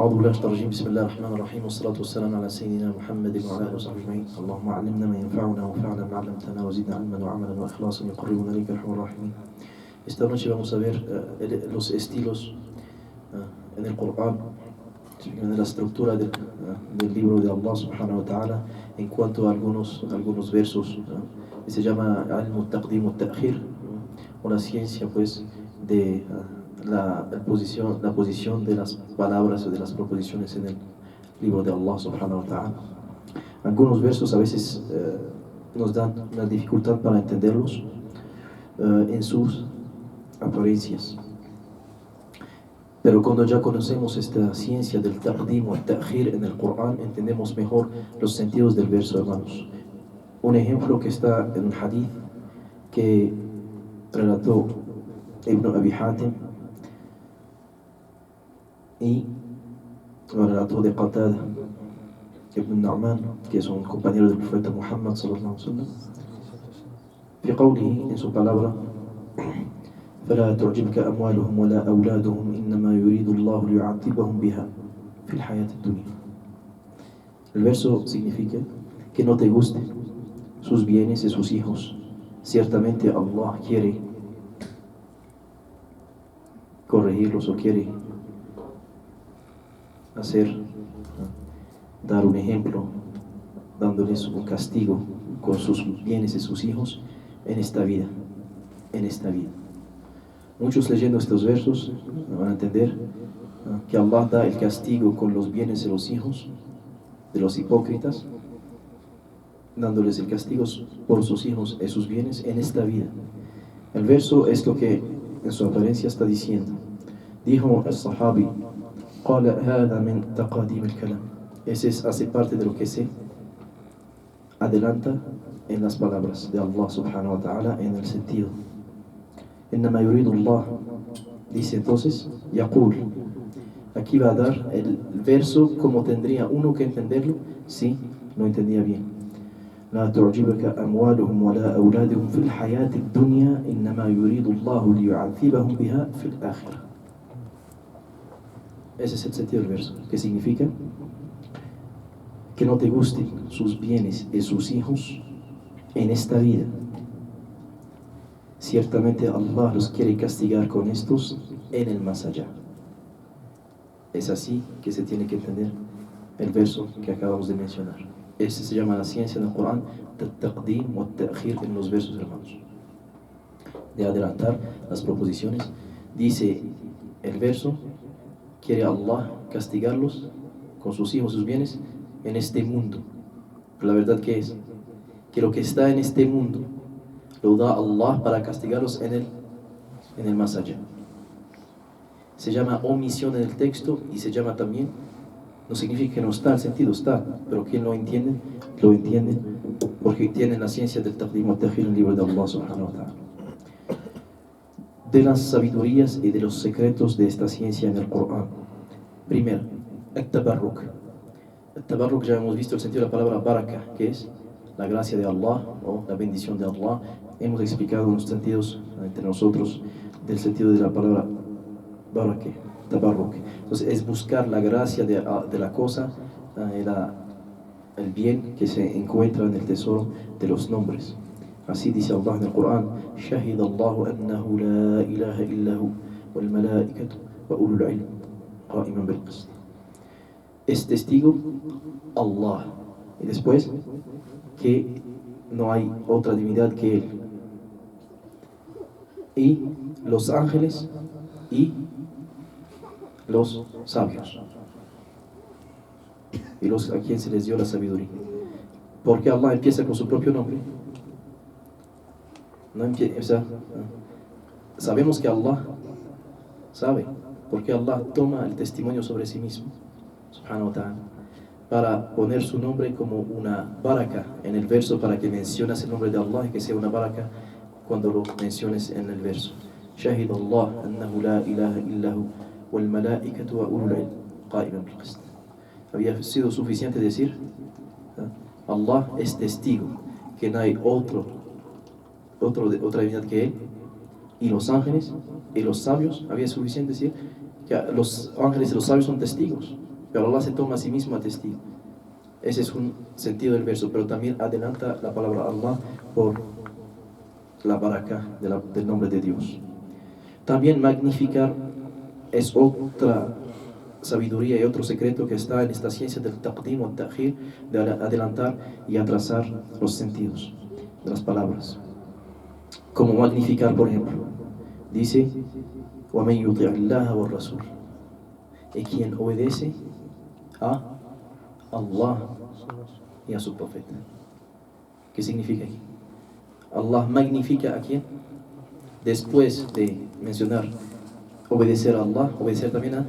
أعوذ بالله من الشيطان الرجيم بسم الله الرحمن الرحيم والصلاة والسلام على سيدنا محمد وعلى آله وصحبه أجمعين اللهم علمنا ما ينفعنا وانفعنا بما علمتنا وزدنا علما وعملا وإخلاصا يقربنا إليك أرحم الراحمين. Esta noche vamos a ver los estilos en el Corán, en la estructura del libro de Allah subhanahu wa ta'ala en cuanto a algunos versos que se llama al-Taqdim wa-Ta'khir, o la ciencia pues de la posición de las palabras o de las proposiciones en el libro de Allah subhanahu wa ta'ala. Algunos versos a veces nos dan una dificultad para entenderlos en sus apariencias, pero cuando ya conocemos esta ciencia del taqdim o ta'khir en el Corán, entendemos mejor los sentidos del verso, hermanos. Un ejemplo que está en un hadith que relató Ibn Abi Hatim y lo relató de Qatada Ibn Nu'man, que es un compañero del profeta Muhammad sallallahu alaihi wasallam, في قوله en su palabra: فلا تعجبك أموالهم ولا أولادهم إنما يريد الله ليعذبهم بها في الحياة الدنيا. El verso significa que no te gusten sus bienes y sus hijos. Ciertamente Allah quiere corregirlos o quiere dar un ejemplo, dándoles un castigo con sus bienes y sus hijos en esta vida. Muchos leyendo estos versos van a entender que Allah da el castigo con los bienes de los hijos de los hipócritas, dándoles el castigo por sus hijos y sus bienes en esta vida. El verso es lo que en su apariencia está diciendo. Dijo el sahabi: قال هذا من تقاديم الكلام. Ese hace parte de lo que se adelanta en las palabras de Allah subhanahu wa ta'ala en el sentido. إنما يريد الله, dice entonces, يقول. Aquí va a dar el verso como tendría uno que entenderlo si no entendía bien. لا تعجبك أموالهم ولا أولادهم في الحياة الدنيا إنما يريد الله ليعذبهم بها في الآخرة. Ese es el sentido del verso, que significa que no te gusten sus bienes y sus hijos en esta vida. Ciertamente Allah los quiere castigar con estos en el más allá. Es así que se tiene que entender el verso que acabamos de mencionar. Ese se llama la ciencia del Corán, taqdim o ta'khir en los versos, hermanos, de adelantar las proposiciones. Dice el verso: quiere Allah castigarlos con sus hijos, sus bienes en este mundo. Pero la verdad que es que lo que está en este mundo lo da Allah para castigarlos en el más allá. Se llama omisión en el texto y se llama también, no significa que no está, el sentido está, pero quien lo entiende porque tienen la ciencia del taqdim wa ta'khir en el libro de Allah subhanahu wa ta'ala. De las sabidurías y de los secretos de esta ciencia en el Corán. Primero, el-tabarruk. El tabarruk, ya hemos visto el sentido de la palabra baraka, que es la gracia de Allah o la bendición de Allah. Hemos explicado los sentidos entre nosotros del sentido de la palabra baraka, tabarruk. Entonces es buscar la gracia de la cosa, el bien que se encuentra en el tesoro de los nombres. Así dice Allah en el Corán: شهد الله أنه لا إله إلا هو والملائكة وأولو العلم قائما بالقسط. Es testigo Allah, y después que no hay otra divinidad que Él, y los ángeles y los sabios, y a quien se les dio la sabiduría. Porque Allah empieza con su propio nombre. No empieza, sabemos que Allah sabe, porque Allah toma el testimonio sobre sí mismo, subhanahu wa ta'ala, para poner su nombre como una baraka en el verso, para que mencionas el nombre de Allah y que sea una baraka cuando lo menciones en el verso. شهد الله أنه لا إله إلا هو والملائكة وأولو العلم قائما بالقسط. Había sido suficiente decir Allah es testigo, que no hay otra divinidad que Él, y los ángeles y los sabios. Había suficiente decir que los ángeles y los sabios son testigos pero Allah se toma a sí mismo a testigo. Ese es un sentido del verso, pero también adelanta la palabra Allah por la baraka del nombre de Dios. También magnificar es otra sabiduría y otro secreto que está en esta ciencia del taqdim o ta'khir, de adelantar y atrasar los sentidos de las palabras. Como magnificar, por ejemplo, dice: وَمَنْ يُطِعِ اللَّهَ وَالرَّسُولَ, y quien obedece a Allah y a su profeta. ¿Qué significa aquí? Allah magnifica a quien, después de mencionar obedecer a Allah, obedecer también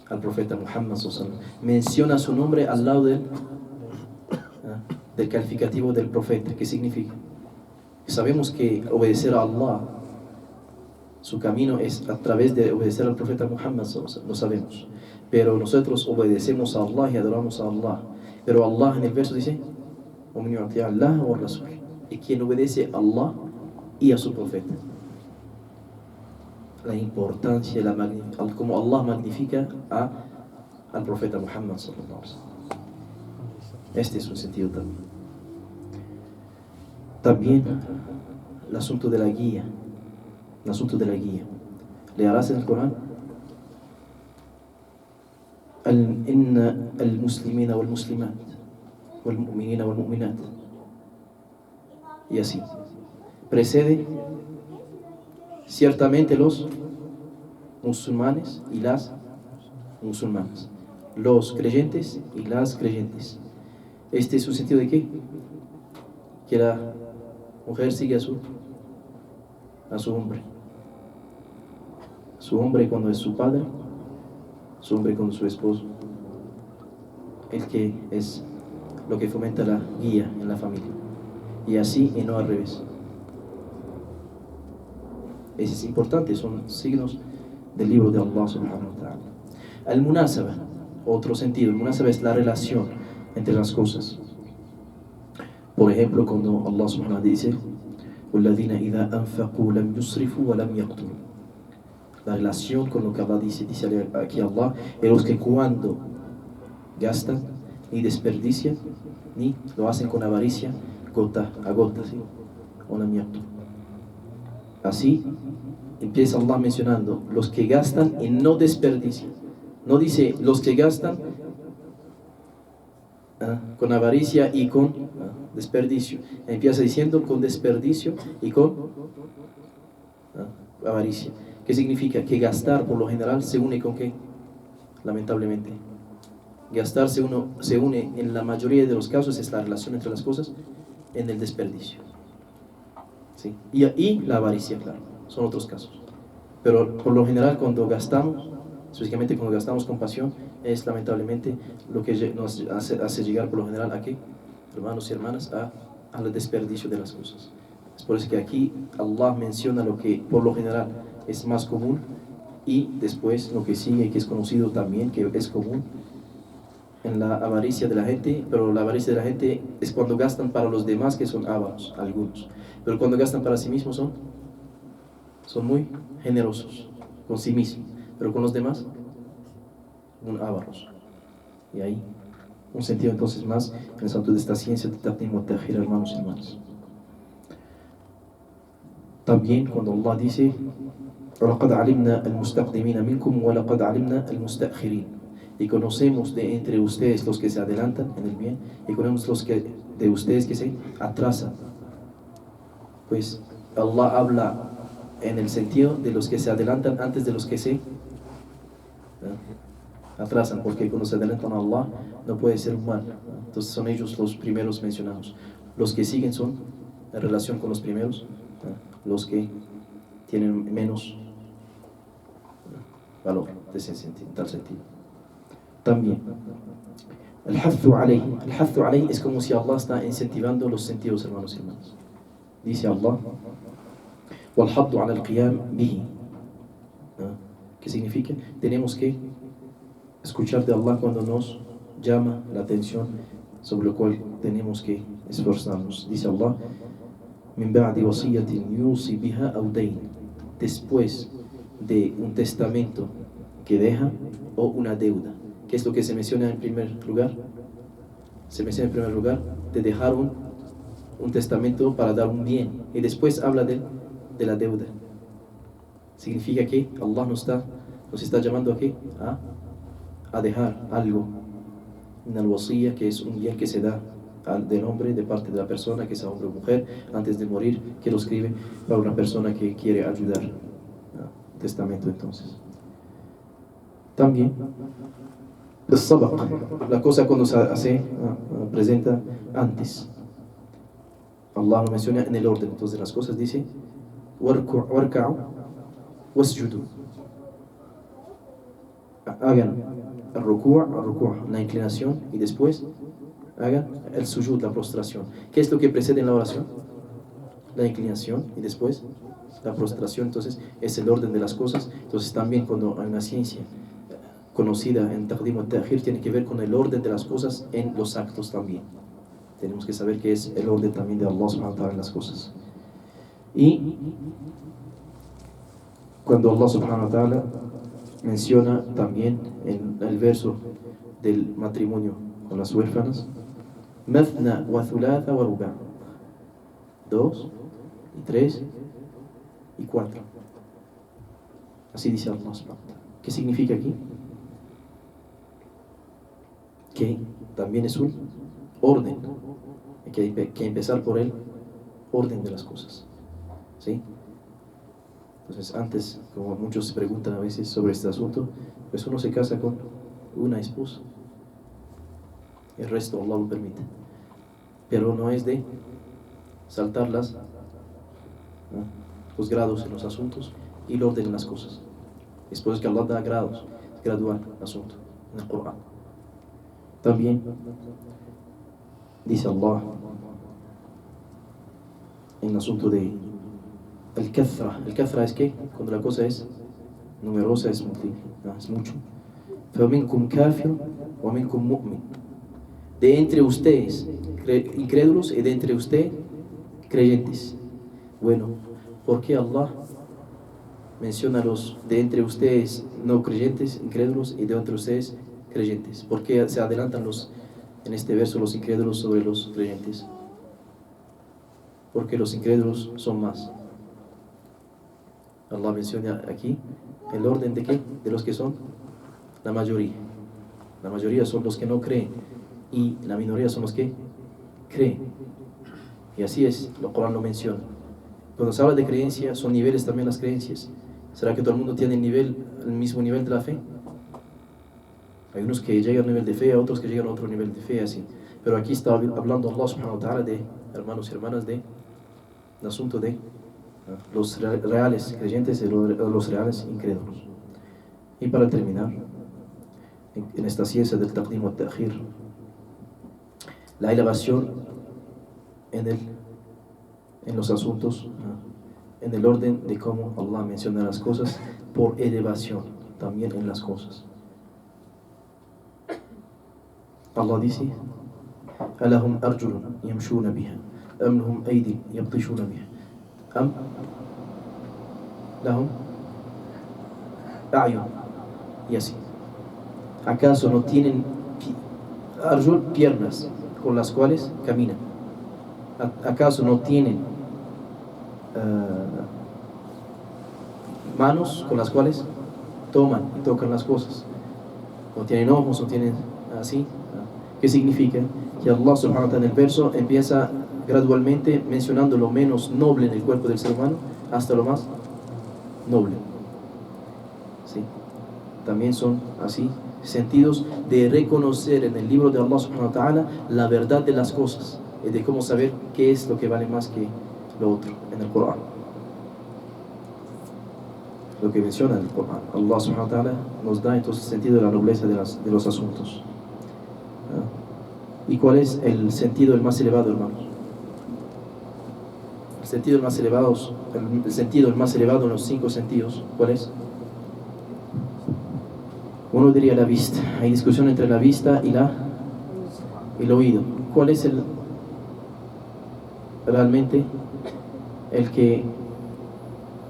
al profeta Muhammad sallallahu alaihi wasallam, menciona su nombre al lado del calificativo del profeta. ¿Qué significa? Sabemos que obedecer a Allah, su camino es a través de obedecer al profeta Muhammad sallallahu alaihi wasallam, lo sabemos, pero nosotros obedecemos a Allah y adoramos a Allah. Pero Allah en el verso dice: وَمَنْ يُطِعِ اللَّهَ وَالرَّسُولَ, y quien obedece a Allah y a su profeta. La importancia, como Allah magnifica al profeta Muhammad sallallahu alaihi wasallam. Este es un sentido también. También el asunto de la guía. El asunto de la guía. Leerás en el Corán: إن المسلمين والمسلمات والمؤمنين والمؤمنات, y así precede ciertamente los musulmanes y las musulmanas, los creyentes y las creyentes. Este es su sentido de qué? Que la mujer sigue a su hombre. Su hombre cuando es su padre, su hombre con su esposo, el que es lo que fomenta la guía en la familia, y así y no al revés. Eso es importante, son signos del libro de Allah subhanahu wa ta'ala. Al-munasaba, otro sentido. El-munasaba es la relación entre las cosas. Por ejemplo, cuando Allah subhanahu wa ta'ala dice: وَالَّذِينَ إِذَا أَنفَقُوا لَمْ يُسْرِفُوا وَلَمْ يَقْتُرُوا. La relación con lo que Allah dice aquí Allah, es los que cuando gastan ni desperdician, ni lo hacen con avaricia, gota a gota, ¿sí? Así empieza Allah mencionando los que gastan y no desperdician. No dice los que gastan con avaricia y con desperdicio. Empieza diciendo con desperdicio y con avaricia. ¿Qué significa? Que gastar por lo general se une con ¿qué? Lamentablemente. Gastar se une en la mayoría de los casos, es la relación entre las cosas, en el desperdicio. ¿Sí? Y la avaricia, claro, son otros casos. Pero por lo general cuando gastamos, específicamente cuando gastamos con pasión, es lamentablemente lo que nos hace llegar por lo general a ¿qué? Hermanos y hermanas, al desperdicio de las cosas. Es por eso que aquí Allah menciona lo que por lo general es más común, y después lo que sigue, que es conocido también, que es común en la avaricia de la gente. Pero la avaricia de la gente es cuando gastan para los demás, que son ávaros, algunos. Pero cuando gastan para sí mismos son muy generosos con sí mismos, pero con los demás son ávaros. Y ahí un sentido entonces más en el santo de esta ciencia de taqdim wa ta'khir, hermanos y hermanas. También cuando Allah dice: وَلَقَدْ عَلِمْنَا الْمُسْتَقْدِمِينَ مِنْكُمْ وَلَقَدْ عَلِمْنَا الْمُسْتَأْخِرِينَ, y conocemos de entre ustedes los que se adelantan en el bien, y conocemos los que de ustedes que se atrasan. Pues Allah habla en el sentido de los que se adelantan antes de los que se atrasan, porque cuando se adelantan a Allah no puede ser un mal. Entonces son ellos los primeros mencionados. Los que siguen son, en relación con los primeros, los que tienen menos valor de ese sentido, tal sentido. También al-hathu alayhi es como si Allah está incentivando los sentidos, hermanos y hermanas. Dice Allah: وَالْحَضُّ عَلَى الْقِيَامِ بِهِ. ¿Qué significa? Tenemos que escuchar de Allah cuando nos llama la atención, sobre lo cual tenemos que esforzarnos. Dice Allah: مِنْ بَعْدِ وَصِيَّةٍ يُوصِي بِهَا أَوْ دَيْنٍ, después de un testamento que deja o una deuda. ¿Qué es lo que se menciona en primer lugar? Se menciona en primer lugar de dejar un testamento para dar un bien. Y después habla de la deuda. Significa que Allah nos está llamando aquí a dejar algo. Una wasiyya, que es un bien que se da del hombre, de parte de la persona, que sea hombre o mujer, antes de morir, que lo escribe para una persona que quiere ayudar. Testamento, entonces. También el sabaq, la cosa cuando se presenta antes. Allah lo menciona en el orden. Entonces las cosas dice warka'u wasjudu. Hagan el ruku', la inclinación, y después hagan el sujud, la prostración. ¿Qué es lo que precede en la oración? La inclinación y después la prostración. Entonces es el orden de las cosas. Entonces también cuando hay una ciencia conocida en Taqdim wa Ta'khir, tiene que ver con el orden de las cosas en los actos también. Tenemos que saber que es el orden también de Allah subhanahu wa ta'ala en las cosas. Y cuando Allah subhanahu wa ta'ala menciona también en el verso del matrimonio con las huérfanas, mathna wa thulatha wa ruba', 2 y 3 y 4. Así dice Allah subhanahu wa ta'ala. ¿Qué significa aquí? Que también es un orden, que hay que empezar por el orden de las cosas, ¿sí? Entonces antes, como muchos se preguntan a veces sobre este asunto, pues uno se casa con una esposa, el resto Allah lo permite, pero no es de saltar los grados en los asuntos y el orden en las cosas. Después que Allah da grados, gradual el asunto en el Corán. También dice Allah en el asunto de el kathra. El kathra es que cuando la cosa es numerosa, es múltiple, es mucho. فَمِنْكُمْ كَافِرٌ وَمِنْكُمْ مُؤْمِنٌ. De entre ustedes incrédulos y de entre ustedes creyentes. Bueno, ¿por qué Allah menciona los de entre ustedes no creyentes, incrédulos, y de entre ustedes creyentes? ¿Por qué se adelantan en este verso los incrédulos sobre los creyentes? Porque los incrédulos son más. Allah menciona aquí el orden de ¿qué? De los que son la mayoría. La mayoría son los que no creen y la minoría son los que creen. Y así es, el Corán lo menciona. Cuando se habla de creencia, son niveles también las creencias. ¿Será que todo el mundo tiene el mismo nivel de la fe? Hay unos que llegan a un nivel de fe, otros que llegan a otro nivel de fe, así. Pero aquí está hablando Allah subhanahu wa ta'ala de hermanos y hermanas, del asunto de los reales creyentes y los reales incrédulos. Y para terminar, en esta ciencia del Taqdim wa Ta'khir, la elevación en los asuntos, en el orden de cómo Allah menciona las cosas, por elevación también en las cosas. Allah dice: أَلَهُمْ أَرْجُلٌ يَمْشُونَ بِهَا أَمْ لَهُمْ أَيْدٍ يَبْطِشُونَ بِهَا أَمْ لَهُمْ أَعْيُنٌ. Y así, ¿acaso no tienen arjul, piernas con las cuales caminan? ¿Acaso no tienen manos con las cuales toman y tocan las cosas? ¿No tienen ojos? ¿No tienen así? ¿Qué significa? Que Allah subhanahu wa ta'ala en el verso empieza gradualmente mencionando lo menos noble en el cuerpo del ser humano hasta lo más noble. ¿Sí? También son así sentidos de reconocer en el libro de Allah subhanahu wa ta'ala la verdad de las cosas y de cómo saber qué es lo que vale más que lo otro en el Corán. Lo que menciona el Corán, Allah subhanahu wa ta'ala nos da entonces sentido de la nobleza de los asuntos. ¿Y cuál es el sentido el más elevado, hermanos? El sentido el más elevado en los 5 sentidos, ¿cuál es? Uno diría la vista. Hay discusión entre la vista y el oído. ¿Cuál es realmente el que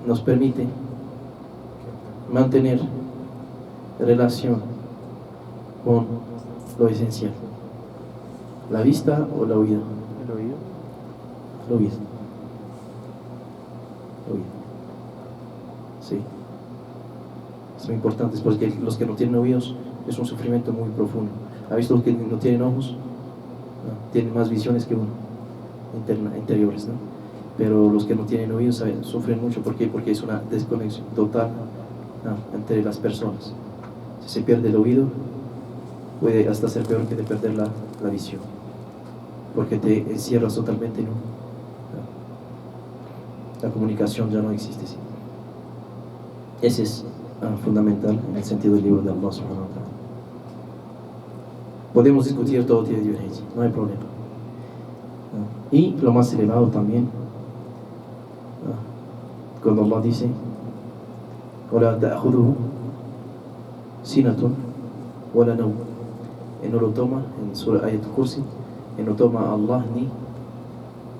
nos permite mantener relación con lo esencial. ¿La vista o la oída? El oído. La oída. La oída. Sí. Es muy importante porque los que no tienen oídos es un sufrimiento muy profundo. ¿Ha visto los que no tienen ojos? No, tienen más visiones que uno, interiores, ¿no? Pero los que no tienen oídos sufren mucho. ¿Por qué? Porque es una desconexión total, ¿no?, entre las personas. Si se pierde el oído, puede hasta ser peor que de perder la visión, porque te encierras totalmente, ¿no? La comunicación ya no existe, ¿sí? Ese es fundamental en el sentido del libro de Allah subhanahu wa ta'ala. Podemos discutir todo tipo de diferencia, no hay problema. Y lo más elevado también, cuando Allah dice وَلَا تَأْخُذُهُ سِنَةٌ وَلَا نَوْمٌ, no lo toma en Surah Ayat Kursi, no toma Allah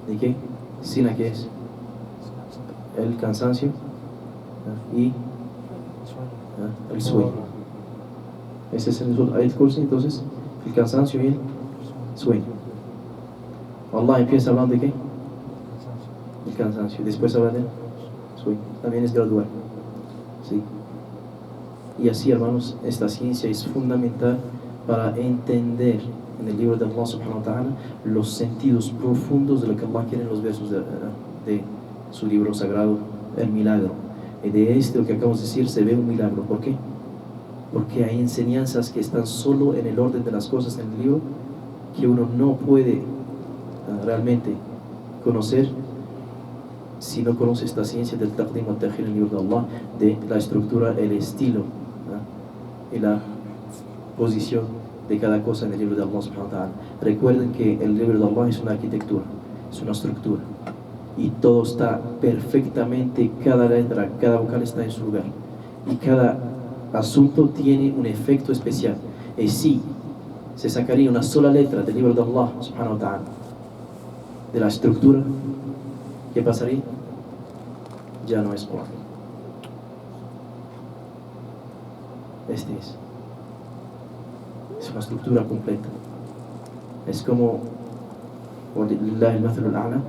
ni qué, sina, que es el cansancio y el sueño. Ese es el Surah Ayat Kursi. Entonces el cansancio y el sueño. Allah empieza hablando de qué, el cansancio, después habla del sueño. También es gradual, ¿sí? Y así, hermanos, esta ciencia es fundamental para entender en el libro de Allah subhanahu wa ta'ala los sentidos profundos de lo que Allah quiere en los versos de su libro sagrado, el milagro. Y de lo que acabamos de decir se ve un milagro. ¿Por qué? Porque hay enseñanzas que están solo en el orden de las cosas en el libro, que uno no puede realmente conocer si no conoce esta ciencia del taqdim wa ta'khir en el libro de Allah, de la estructura, el estilo y la posición de cada cosa en el libro de Allah subhanahu wa ta'ala. Recuerden que el libro de Allah es una arquitectura, es una estructura, y todo está perfectamente, cada letra, cada vocal está en su lugar, y cada asunto tiene un efecto especial. Y si se sacaría una sola letra del libro de Allah subhanahu wa ta'ala de la estructura, ¿qué pasaría? Ya no es Qur'an. Este es una estructura completa. Es como el mathalu al-a'la,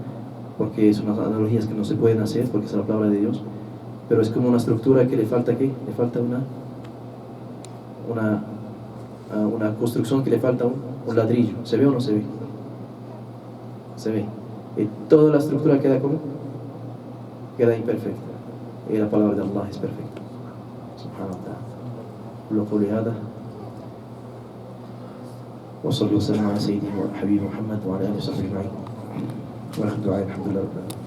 porque son unas analogías que no se pueden hacer porque es la palabra de Dios, pero es como una estructura que le falta ¿qué? Le falta una construcción, que le falta un ladrillo. ¿Se ve o no se ve? Se ve. Y toda la estructura queda como, queda imperfecta, y la palabra de Allah es perfecta subhanahu wa ta'ala. Lo quli hada wa sallu wa sallam ala sayyidina wa habibi Muhammad wa ala alihi wa sahbihi ajma'in wa alhamdulillah rabbil alamin.